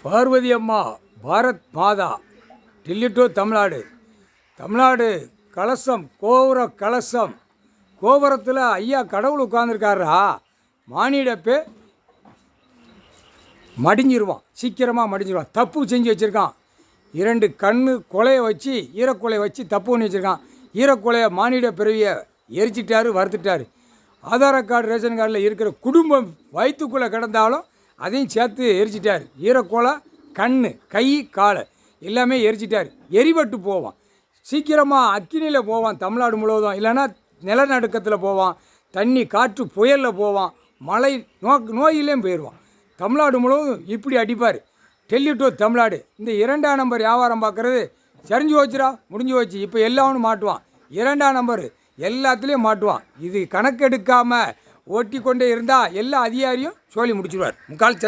பார்வதி அம்மா பாரத் மாதா டில்லி டு தமிழ்நாடு. தமிழ்நாடு கலசம் கோபுர கலசம் கோபுரத்தில் ஐயா கடவுள் உட்காந்துருக்காரா. மானிடப்பே மடிஞ்சிருவான், சீக்கிரமாக மடிஞ்சிருவான். தப்பு செஞ்சு வச்சுருக்கான். 2 கண்ணு கொலையை வச்சு ஈரக்கொலையை வச்சு தப்பு பண்ணி வச்சுருக்கான். ஈரக்கொலையை மானிட பிறவியை எரிச்சிட்டாரு, வறுத்துட்டார். ஆதார் கார்டு ரேஷன் கார்டில் இருக்கிற குடும்பம் வயிற்றுக்குள்ளே கிடந்தாலும் அதையும் சேர்த்து எரிச்சிட்டார். ஈரக்கொலை, கண், கை, காலை எல்லாமே எரிச்சிட்டார். எரிபட்டு போவான், சீக்கிரமாக அக்கினியில் போவான் தமிழ்நாடு முழுவதும். இல்லைன்னா நிலநடுக்கத்தில் போவான், தண்ணி காற்று புயலில் போவான், மழை நோயிலையும் போயிடுவான். தமிழ்நாடு முழுவதும் இப்படி அடிப்பார். டெல்லி டு தமிழ்நாடு. இந்த 2ஆம் நம்பர் வியாபாரம் பார்க்குறது சரிஞ்சு போச்சுரா, முடிஞ்சு போச்சு. இப்போ எல்லாவனும் மாட்டுவான். 2ஆம் நம்பர் எல்லாத்துலேயும் மாட்டுவான். இது கணக்கெடுக்காமல் ஓட்டி கொண்டே இருந்தால் எல்லா அதிகாரியும் சோழி முடிச்சுடுவார். முக்கால்